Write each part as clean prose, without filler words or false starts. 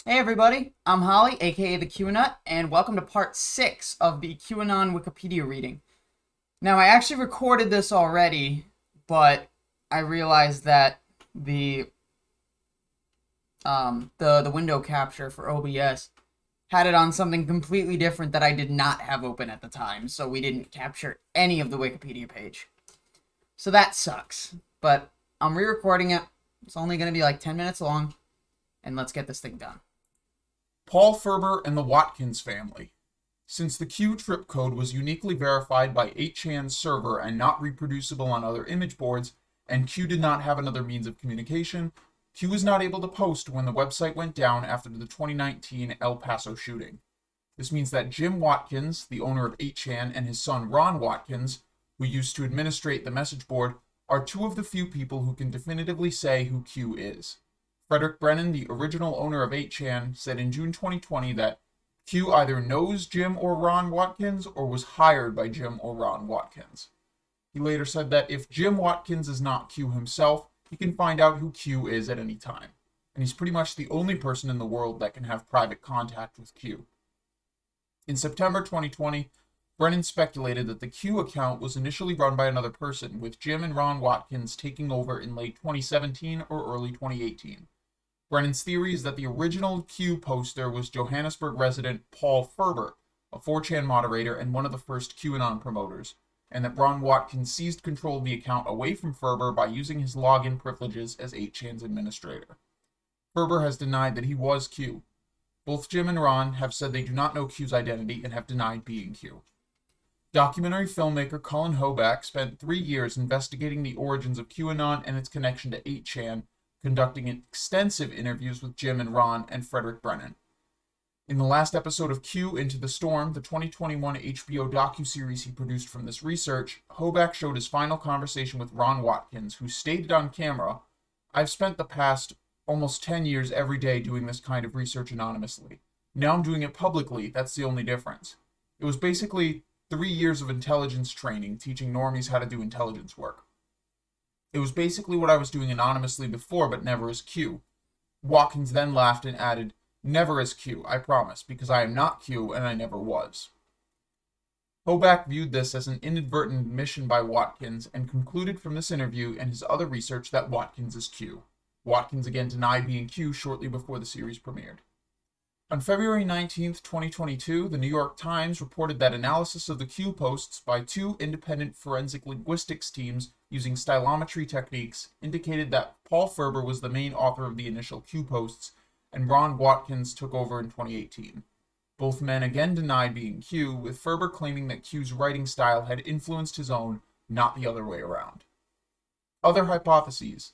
Hey everybody, I'm Holly, aka the Q-ANut, and welcome to part 6 of the QAnon Wikipedia reading. Now, I actually recorded this already, but I realized that the window capture for OBS had it on something completely different that I did not have open at the time, so we didn't capture any of the Wikipedia page. So that sucks, but I'm re-recording it. It's only going to be like 10 minutes long, and let's get this thing done. Paul Furber and the Watkins family. Since the Q trip code was uniquely verified by 8chan's server and not reproducible on other image boards, and Q did not have another means of communication, Q was not able to post when the website went down after the 2019 El Paso shooting. This means that Jim Watkins, the owner of 8chan, and his son Ron Watkins, who used to administrate the message board, are two of the few people who can definitively say who Q is. Frederick Brennan, the original owner of 8chan, said in June 2020 that Q either knows Jim or Ron Watkins or was hired by Jim or Ron Watkins. He later said that if Jim Watkins is not Q himself, he can find out who Q is at any time, and he's pretty much the only person in the world that can have private contact with Q. In September 2020, Brennan speculated that the Q account was initially run by another person, with Jim and Ron Watkins taking over in late 2017 or early 2018. Brennan's theory is that the original Q poster was Johannesburg resident Paul Furber, a 4chan moderator and one of the first QAnon promoters, and that Ron Watkins seized control of the account away from Furber by using his login privileges as 8chan's administrator. Furber has denied that he was Q. Both Jim and Ron have said they do not know Q's identity and have denied being Q. Documentary filmmaker Colin Hoback spent 3 years investigating the origins of QAnon and its connection to 8chan, conducting extensive interviews with Jim and Ron and Frederick Brennan. In the last episode of Q Into the Storm, the 2021 HBO docuseries he produced from this research, Hoback showed his final conversation with Ron Watkins, who stated on camera, "I've spent the past almost 10 years every day doing this kind of research anonymously. Now I'm doing it publicly, that's the only difference. It was basically 3 years of intelligence training, teaching normies how to do intelligence work. It was basically what I was doing anonymously before, but never as Q." Watkins then laughed and added, "Never as Q, I promise, because I am not Q and I never was." Hoback viewed this as an inadvertent admission by Watkins and concluded from this interview and his other research that Watkins is Q. Watkins again denied being Q shortly before the series premiered. On February 19th, 2022, the New York Times reported that analysis of the Q posts by 2 independent forensic linguistics teams using stylometry techniques indicated that Paul Furber was the main author of the initial Q posts, and Ron Watkins took over in 2018. Both men again denied being Q, with Furber claiming that Q's writing style had influenced his own, not the other way around. Other hypotheses.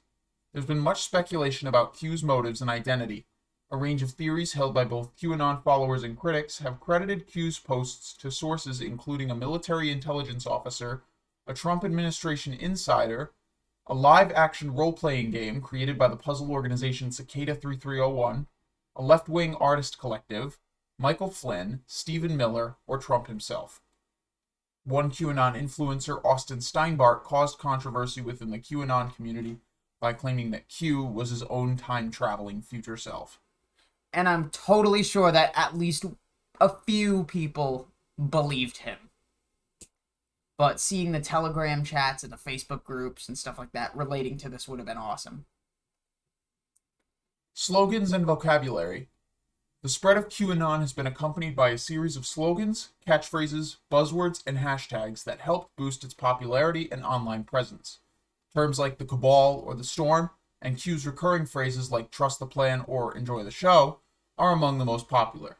There's been much speculation about Q's motives and identity. A range of theories held by both QAnon followers and critics have credited Q's posts to sources including a military intelligence officer, a Trump administration insider, a live-action role-playing game created by the puzzle organization Cicada 3301, a left-wing artist collective, Michael Flynn, Stephen Miller, or Trump himself. One QAnon influencer, Austin Steinbart, caused controversy within the QAnon community by claiming that Q was his own time-traveling future self. And I'm totally sure that at least a few people believed him. But seeing the Telegram chats and the Facebook groups and stuff like that relating to this would have been awesome. Slogans and vocabulary. The spread of QAnon has been accompanied by a series of slogans, catchphrases, buzzwords, and hashtags that helped boost its popularity and online presence. Terms like the cabal or the storm, and Q's recurring phrases like trust the plan or enjoy the show, are among the most popular.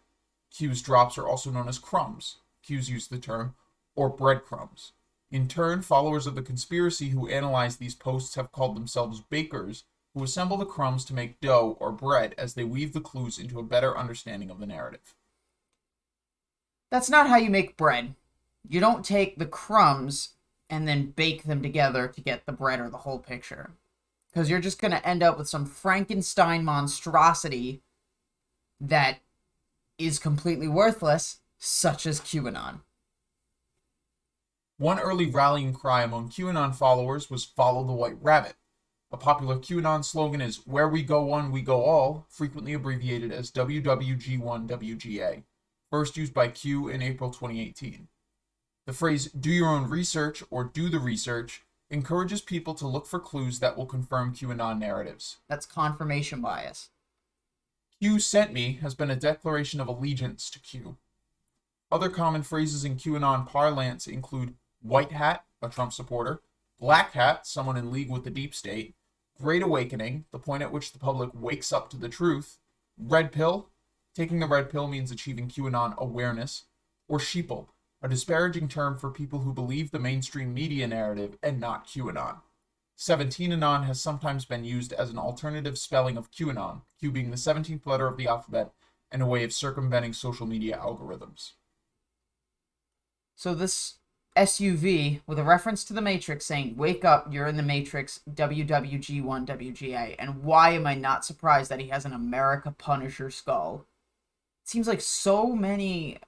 Q's drops are also known as crumbs. Q's use the term, or breadcrumbs. In turn, followers of the conspiracy who analyze these posts have called themselves bakers, who assemble the crumbs to make dough or bread as they weave the clues into a better understanding of the narrative. That's not how you make bread. You don't take the crumbs and then bake them together to get the bread or the whole picture. Because you're just going to end up with some Frankenstein monstrosity that is completely worthless, such as QAnon. One early rallying cry among QAnon followers was "Follow the White Rabbit." A popular QAnon slogan is "Where we go one, we go all," frequently abbreviated as WWG1WGA, first used by Q in April 2018. The phrase "do your own research" or "do the research" encourages people to look for clues that will confirm QAnon narratives. That's confirmation bias. Q sent me has been a declaration of allegiance to Q. Other common phrases in QAnon parlance include white hat, a Trump supporter, black hat, someone in league with the deep state, great awakening, the point at which the public wakes up to the truth, red pill, taking the red pill means achieving QAnon awareness, or sheeple, a disparaging term for people who believe the mainstream media narrative and not QAnon. 17anon has sometimes been used as an alternative spelling of QAnon, Q being the 17th letter of the alphabet and a way of circumventing social media algorithms. So this SUV, with a reference to the Matrix saying, "Wake up, you're in the Matrix, WWG1WGA." And why am I not surprised that he has an America Punisher skull? It seems like so many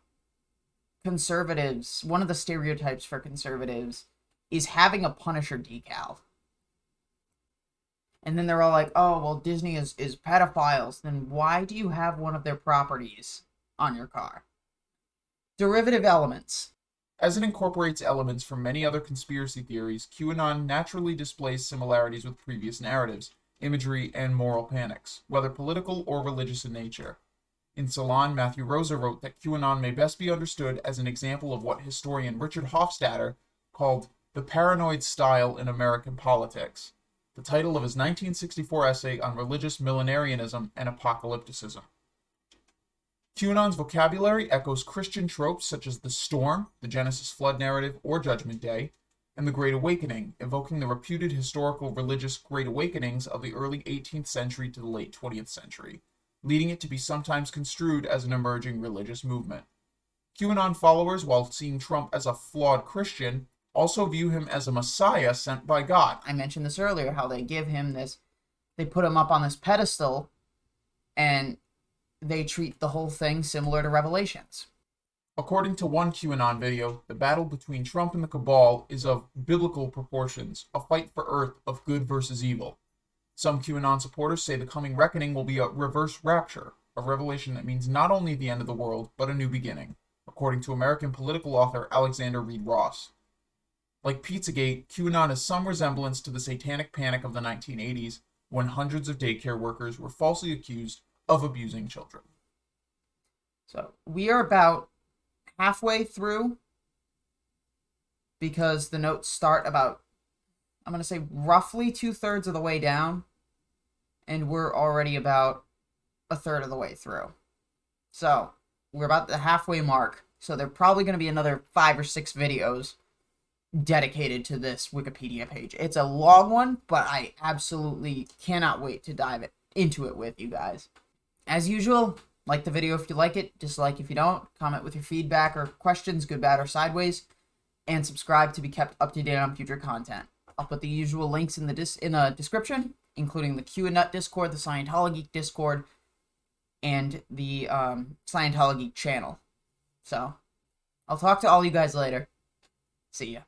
conservatives, one of the stereotypes for conservatives is having a Punisher decal. And then they're all like, "Oh, well, Disney is pedophiles." Then why do you have one of their properties on your car? Derivative elements. As it incorporates elements from many other conspiracy theories, QAnon naturally displays similarities with previous narratives, imagery, and moral panics, whether political or religious in nature. In Salon, Matthew Rosa wrote that QAnon may best be understood as an example of what historian Richard Hofstadter called the paranoid style in American politics, the title of his 1964 essay on religious millenarianism and apocalypticism. QAnon's vocabulary echoes Christian tropes such as the storm, the Genesis flood narrative or Judgment Day, and the Great Awakening, evoking the reputed historical religious Great Awakenings of the early 18th century to the late 20th century, leading it to be sometimes construed as an emerging religious movement. QAnon followers, while seeing Trump as a flawed Christian, also view him as a messiah sent by God. I mentioned this earlier, how they give him this, they put him up on this pedestal, and they treat the whole thing similar to Revelations. According to one QAnon video, the battle between Trump and the cabal is of biblical proportions, a fight for Earth of good versus evil. Some QAnon supporters say the coming reckoning will be a reverse rapture, a revelation that means not only the end of the world, but a new beginning, according to American political author Alexander Reed Ross. Like Pizzagate, QAnon has some resemblance to the satanic panic of the 1980s, when hundreds of daycare workers were falsely accused of abusing children. So we are about halfway through, because the notes start about, I'm going to say roughly 2/3 of the way down, and we're already about 1/3 of the way through. So we're about the halfway mark. So there are probably going to be another 5 or 6 videos dedicated to this Wikipedia page. It's a long one, but I absolutely cannot wait to dive into it with you guys. As usual, like the video if you like it, dislike if you don't, comment with your feedback or questions, good, bad, or sideways, and subscribe to be kept up to date on future content. I'll put the usual links in the description, including the Q-ANut Discord, the Scientology Discord, and the Scientology channel. So, I'll talk to all you guys later. See ya.